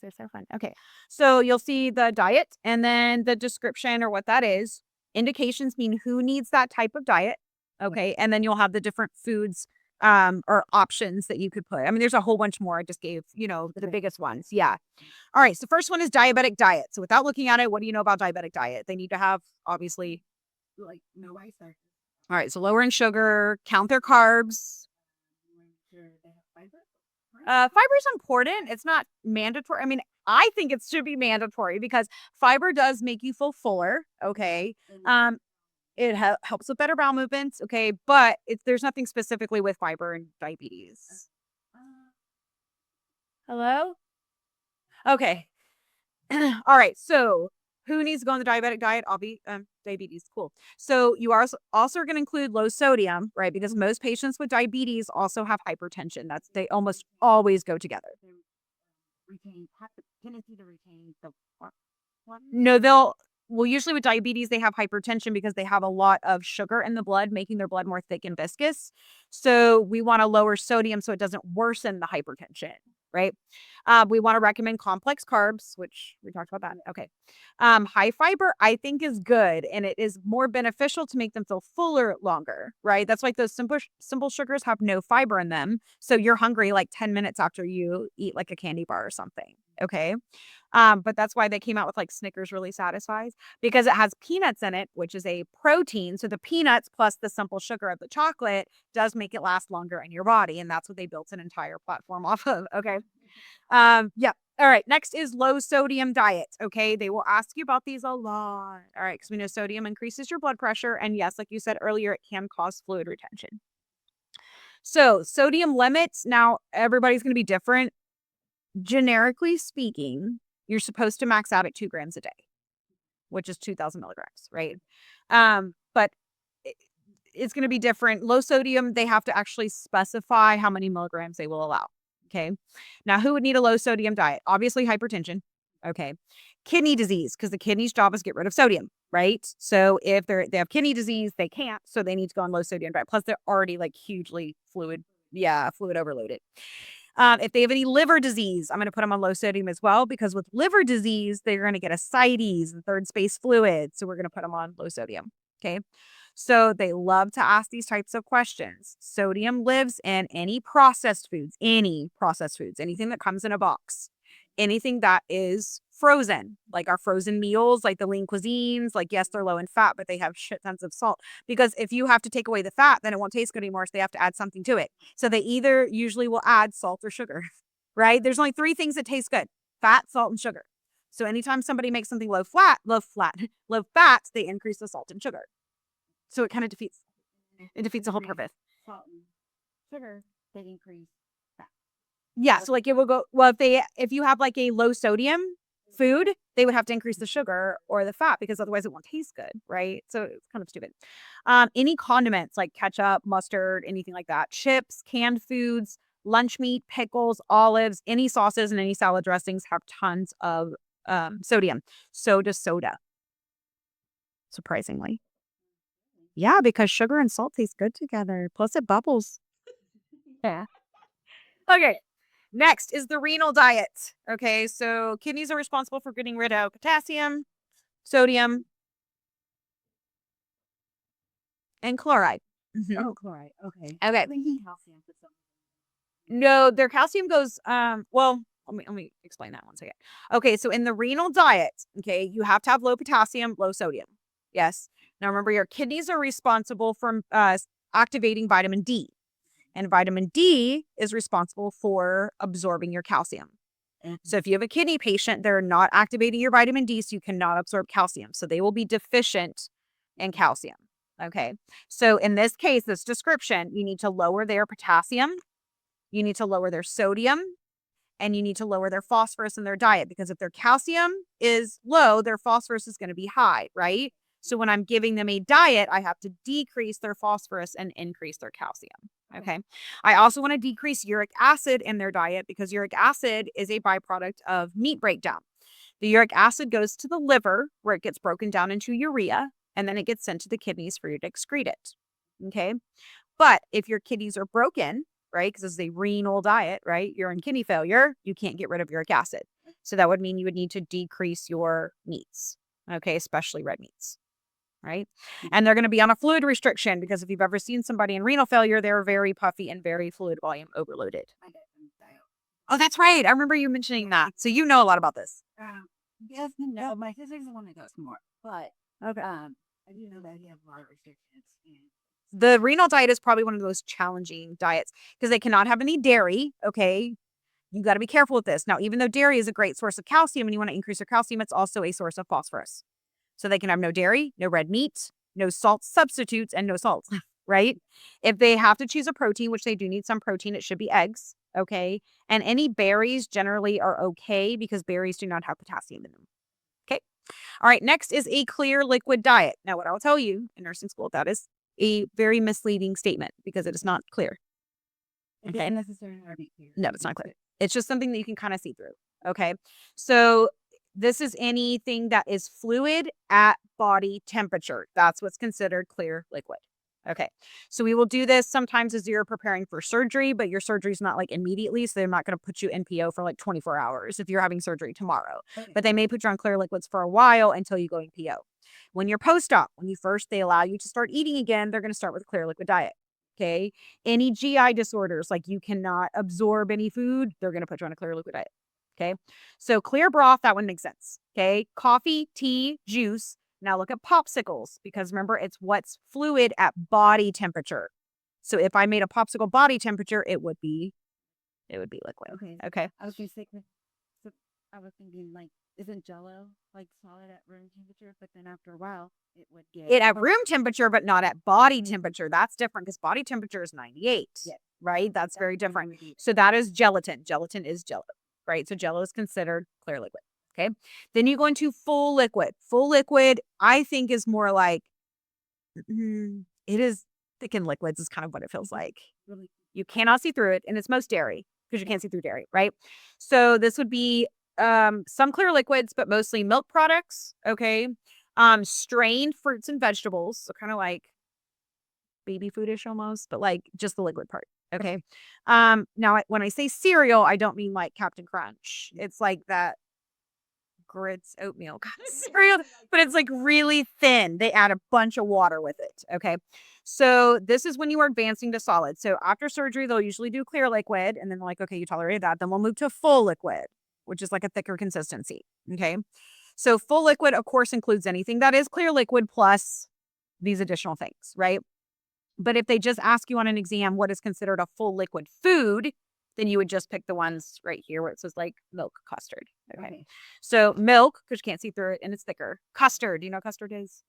These are so fun. Okay. So you'll see the diet and then the description or what that is. Indications mean who needs that type of diet. Okay. And then you'll have the different foods or options that you could put. I mean, there's a whole bunch more. I just gave, the biggest ones. Yeah. All right. So first one is diabetic diet. So without looking at it, what do you know about diabetic diet? They need to have obviously Like no ice or all right. So lower in sugar, count their carbs. sure they have fiber. Fiber is important. It's not mandatory. I mean, I think it should be mandatory because fiber does make you feel fuller. Okay. Um, it helps with better bowel movements. Okay. But there's nothing specifically with fiber and diabetes. Hello? Okay. All right. So who needs to go on the diabetic diet? I'll be diabetes. Cool. So you are also going to include low sodium, right? Because most patients with diabetes also have hypertension. They almost always go together. Have the tendency to retain the water. No, usually with diabetes, they have hypertension because they have a lot of sugar in the blood, making their blood more thick and viscous. So we want to lower sodium so it doesn't worsen the hypertension, right? We want to recommend complex carbs, which we talked about that. Okay. High fiber, I think, is good, and it is more beneficial to make them feel fuller longer, right? That's like those simple sugars have no fiber in them. So you're hungry like 10 minutes after you eat like a candy bar or something. Okay. But that's why they came out with like Snickers really satisfies because it has peanuts in it, which is a protein. So the peanuts plus the simple sugar of the chocolate does make it last longer in your body. And that's what they built an entire platform off of. Okay. Yeah. All right. Next is low sodium diet. Okay. They will ask you about these a lot. All right. Because we know sodium increases your blood pressure. And yes, like you said earlier, it can cause fluid retention. So sodium limits. Now, everybody's going to be different. Generically speaking, you're supposed to max out at 2 grams a day, which is 2,000 milligrams, right? But it's going to be different. Low sodium, they have to actually specify how many milligrams they will allow. Okay. Now, who would need a low sodium diet? Obviously, hypertension. Okay. Kidney disease, because the kidney's job is get rid of sodium, right? So if they have kidney disease, they can't. So they need to go on low sodium diet. Plus, they're already like hugely fluid overloaded. If they have any liver disease, I'm going to put them on low sodium as well, because with liver disease, they're going to get ascites and third space fluid. So we're going to put them on low sodium. Okay. So they love to ask these types of questions. Sodium lives in any processed foods, anything that comes in a box, anything that is frozen, like our frozen meals, like the lean cuisines, like, yes, they're low in fat, but they have shit tons of salt, because if you have to take away the fat, then it won't taste good anymore. So they have to add something to it. So they either usually will add salt or sugar, right? There's only 3 things that taste good: fat, salt, and sugar. So anytime somebody makes something low fat, they increase the salt and sugar. So it kind of defeats the whole purpose. Salt and sugar, they increase fat. Yeah, so like it will go, well, if you have like a low sodium food, they would have to increase the sugar or the fat, because otherwise it won't taste good, right? So it's kind of stupid. Any condiments like ketchup, mustard, anything like that, chips, canned foods, lunch meat, pickles, olives, any sauces, and any salad dressings have tons of sodium. So does soda, surprisingly. Yeah, because sugar and salt taste good together. Plus it bubbles. Yeah. Okay. Next is the renal diet. Okay. So kidneys are responsible for getting rid of potassium, sodium, and chloride. Mhm. Oh, chloride. Okay. Okay. I'm thinking calcium for some. No, their calcium goes, well, let me explain that one second. Okay. So in the renal diet, okay, you have to have low potassium, low sodium. Yes. Now remember, your kidneys are responsible for activating vitamin D. And vitamin D is responsible for absorbing your calcium. So if you have a kidney patient, they're not activating your vitamin D, so you cannot absorb calcium. So they will be deficient in calcium. Okay. So in this case, this description, you need to lower their potassium, you need to lower their sodium, and you need to lower their phosphorus in their diet, because if their calcium is low, their phosphorus is going to be high, right? So when I'm giving them a diet, I have to decrease their phosphorus and increase their calcium. Okay. I also want to decrease uric acid in their diet, because uric acid is a byproduct of meat breakdown. The uric acid goes to the liver, where it gets broken down into urea, and then it gets sent to the kidneys for you to excrete it. Okay. But if your kidneys are broken, right, because this is a renal diet, right, you're in kidney failure, you can't get rid of uric acid. So that would mean you would need to decrease your meats, okay, especially red meats, right? And they're going to be on a fluid restriction because if you've ever seen somebody in renal failure, they're very puffy and very fluid volume overloaded. My dad's on diet. Oh, that's right. I remember you mentioning that. So you know a lot about this. Yes and no. My sister's the one that goes more, but Okay. I do know that he has a lot of restrictions. And The renal diet is probably one of the most challenging diets because they cannot have any dairy. Okay. You got to be careful with this. Now, even though dairy is a great source of calcium and you want to increase your calcium, it's also a source of phosphorus. So they can have no dairy, no red meat, no salt substitutes, and no salt, right? If they have to choose a protein, which they do need some protein, it should be eggs. Okay. And any berries generally are okay because berries do not have potassium in them. Okay. All right. Next is a clear liquid diet. Now, what I'll tell you in nursing school, that is a very misleading statement because it is not clear. it Okay. doesn't necessarily have to be clear. No, it's not clear. It's just something that you can kind of see through. Okay. So this is anything that is fluid at body temperature. That's what's considered clear liquid. Okay. So we will do this sometimes as you're preparing for surgery, but your surgery is not like immediately. So they're not going to put you in PO for like 24 hours if you're having surgery tomorrow. Okay. But they may put you on clear liquids for a while until you go in PO. When you're post-op, when you first, they allow you to start eating again, they're going to start with a clear liquid diet. Okay. Any GI disorders, like you cannot absorb any food, they're going to put you on a clear liquid diet. Okay. So clear broth, that one makes sense. Okay. Coffee, tea, juice. Now look at popsicles because remember, it's what's fluid at body temperature. So if I made a popsicle body temperature, it would be liquid. Okay. Okay. I was gonna say, so I was thinking like, isn't Jello like solid at room temperature? But then after a while, it would get It at room temperature, but not at body temperature. That's different because body temperature is 98, Yes. right? That's very what I'm different. reading. So that is gelatin. Gelatin is Jello, right? So Jello is considered clear liquid. Okay. Then you go into full liquid. Full liquid, I think, is more like it is thickened liquids, is kind of what it feels like. Really, You cannot see through it, and it's most dairy because you can't see through dairy, right? So this would be some clear liquids, but mostly milk products. Okay. Strained fruits and vegetables, so kind of like baby foodish almost, but like just the liquid part. Okay. Now when I say cereal, I don't mean like Captain Crunch. It's like that grits oatmeal kind of cereal, but it's like really thin. They add a bunch of water with it. Okay. So this is when you are advancing to solid. So after surgery, they'll usually do clear liquid and then like, okay, you tolerated that. Then we'll move to full liquid, which is like a thicker consistency. Okay. So full liquid, of course, includes anything that is clear liquid plus these additional things, right? But if they just ask you on an exam what is considered a full liquid food, then you would just pick the ones right here where it says like milk, custard. Okay. So milk, because you can't see through it and it's thicker. Custard, do you know what custard is?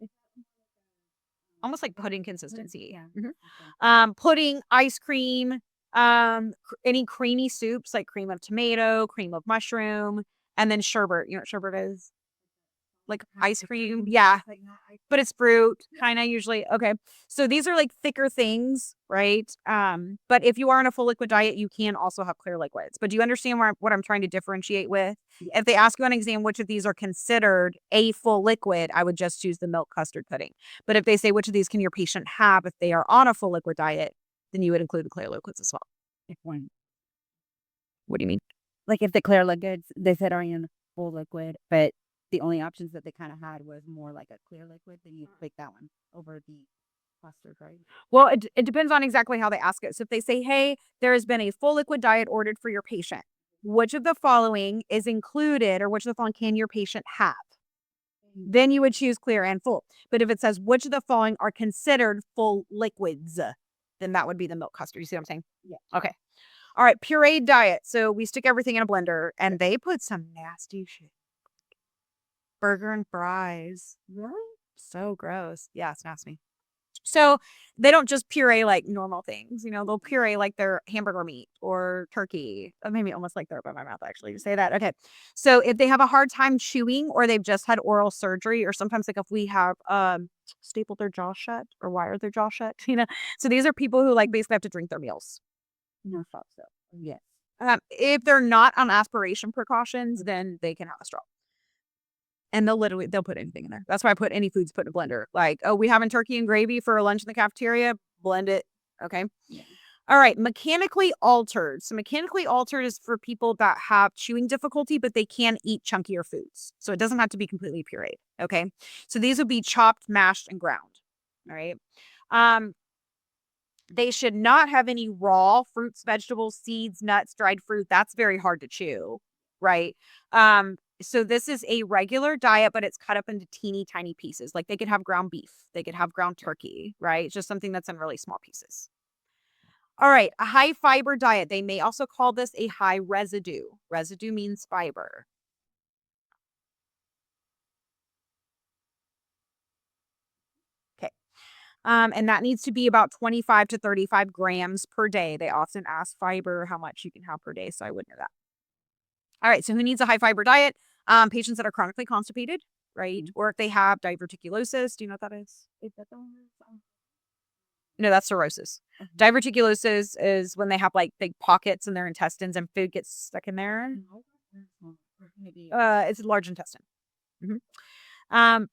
Almost like pudding consistency. Yeah. Pudding, ice cream, any creamy soups like cream of tomato, cream of mushroom, and then sherbet. You know what sherbet is? Like ice cream. Yeah. Like not ice But it's fruit, kind of usually. Okay. So these are like thicker things, right? But if you are on a full liquid diet, you can also have clear liquids. But do you understand what I'm trying to differentiate with? If they ask you on exam which of these are considered a full liquid, I would just choose the milk custard pudding. But if they say which of these can your patient have if they are on a full liquid diet, then you would include the clear liquids as well. if one. What do you mean? Like if the clear liquids, they said are in full liquid, but the only options that they kind of had was more like a clear liquid, then you pick that one over the custard, right? Well, it depends on exactly how they ask it. So if they say, hey, there has been a full liquid diet ordered for your patient, which of the following is included or which of the following can your patient have? Then you would choose clear and full. But if it says which of the following are considered full liquids, then that would be the milk custard. You see what I'm saying? Yeah. Okay. All right. Pureed diet. So we stick everything in a blender and they put some nasty shit. Burger and fries. Really? So gross. Yeah, it's nasty. So they don't just puree like normal things, they'll puree like their hamburger meat or turkey. Maybe almost like throw up in my mouth actually to say that. Okay. So if they have a hard time chewing or they've just had oral surgery, or sometimes like if we have stapled their jaw shut or wired their jaw shut, So these are people who like basically have to drink their meals. No thought so. Yes. If they're not on aspiration precautions, then they can have a straw. And they'll put anything in there. That's why I put any foods put in a blender. Like, oh, we having turkey and gravy for a lunch in the cafeteria, blend it. Okay. Yeah. All right, mechanically altered. So mechanically altered is for people that have chewing difficulty, but they can eat chunkier foods. So it doesn't have to be completely pureed. Okay. So these would be chopped, mashed, and ground. All right. Um, they should not have any raw fruits, vegetables, seeds, nuts, dried fruit. That's very hard to chew, right? So this is a regular diet, but it's cut up into teeny tiny pieces. Like they could have ground beef, they could have ground turkey, right? It's just something that's in really small pieces. All right, a high fiber diet. They may also call this a high residue. Residue means fiber. Okay. And that needs to be about 25 to 35 grams per day. They often ask fiber, how much you can have per day. So I would know that. All right. So who needs a high fiber diet? Patients that are chronically constipated, right? Or if they have diverticulosis. Do you know what that is? Is that the one? No, that's cirrhosis. Diverticulosis is when they have like big pockets in their intestines and food gets stuck in there. Maybe. It's a large intestine.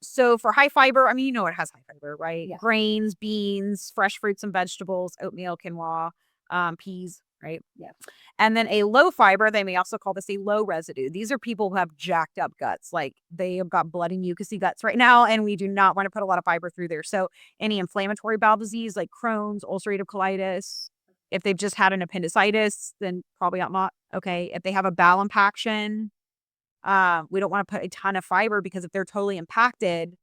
So for high fiber, I mean, you know, it has high fiber, right? Yeah. Grains, beans, fresh fruits and vegetables, oatmeal, quinoa, peas, right? Yeah. And then a low fiber, they may also call this a low residue. These are people who have jacked up guts, like they have got blood and mucousy guts right now, and we do not want to put a lot of fiber through there. So any inflammatory bowel disease like Crohn's, ulcerative colitis, if they've just had an appendicitis, then probably not. Okay. If they have a bowel impaction, we don't want to put a ton of fiber because if they're totally impacted,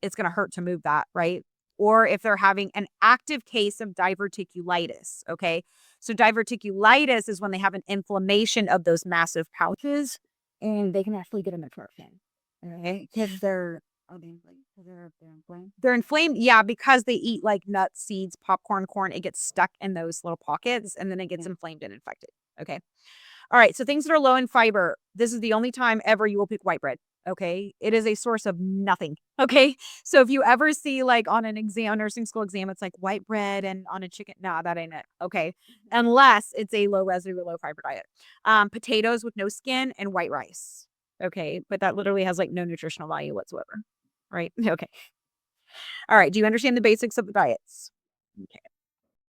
it's going to hurt to move that, right? Or if they're having an active case of diverticulitis, okay? So diverticulitis is when they have an inflammation of those massive pouches And they can actually get an infection. Right? Because they're inflamed. they're inflamed, yeah, because they eat like nuts, seeds, popcorn, corn. It gets stuck in those little pockets and then it gets inflamed and infected. Okay. All right. So things that are low in fiber, this is the only time ever you will pick white bread. Okay. It is a source of nothing. Okay. So if you ever see like on an exam, nursing school exam, it's like white bread and on a chicken. Nah, that ain't it. Okay. Unless it's a low residue, low fiber diet. Potatoes with no skin and white rice. Okay. But that literally has like no nutritional value whatsoever. Right. Okay. All right. Do you understand the basics of the diets? Okay.